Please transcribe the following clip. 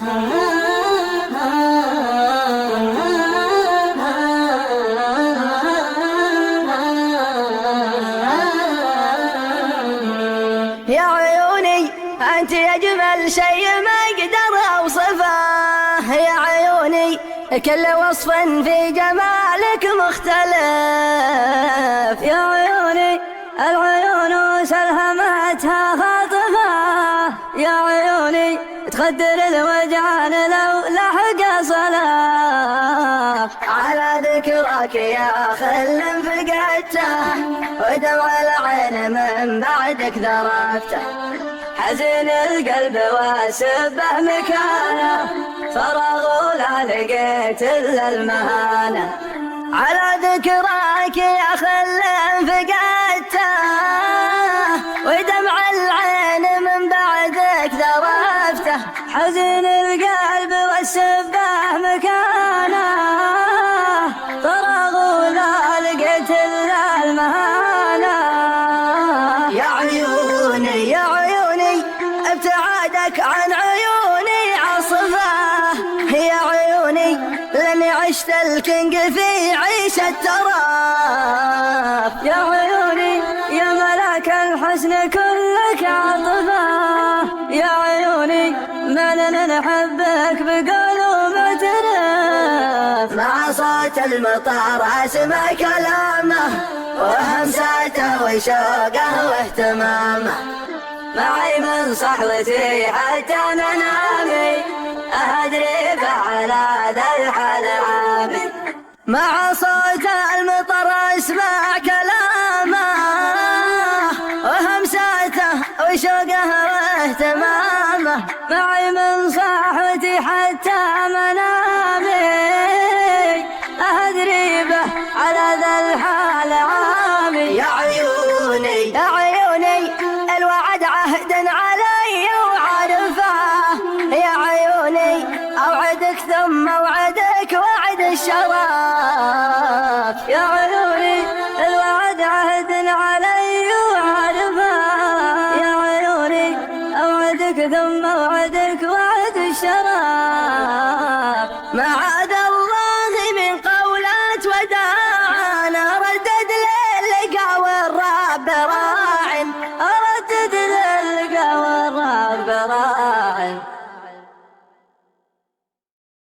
يا عيوني أنت أجمل شيء ما أقدر أوصفه، يا عيوني كل وصف في جمالك مختلف، يا عيوني العيون سلهمتها خاطفة، يا عيوني تخدر الوجعان لو لحق صلاة. على ذكرك يا خل فقدته، ودمع العين من بعدك ذرفته، حزين القلب واسبه مكانه، فراغ ولا لقيت الا المهانه. على ذكرك يا خل فقدته، ودمع العين من بعدك ذرفته، حزين القلب واسبه مكانه، فراغ ولا لقيت الا المهانه. يا عيوني يا عيوني ابتعادك عن عيوني عصفه، يا عيوني لاني عشت الكنج في عيشة تراف، يا عيوني يا ملاك الحسن كلك عاطفة، يا عيوني ما لنا نحبك بقلوب ترف. مع صوت المطر اسمع كلامه، وهمساته وشوقه واهتمامه، معي من صحوتي حتى منامي، أدري على ذا الحال عامي. مع صوت المطر اسمع كلامه، وهمساته وشوقه واهتمامه، معي من صحوتي حتى منامي، أدري به على ذا الحال عامي. يا عيوني يا عيوني الوعد عهد علي وعرفه، يا عيوني أوعدك ثم أوعدك وعد الشرف،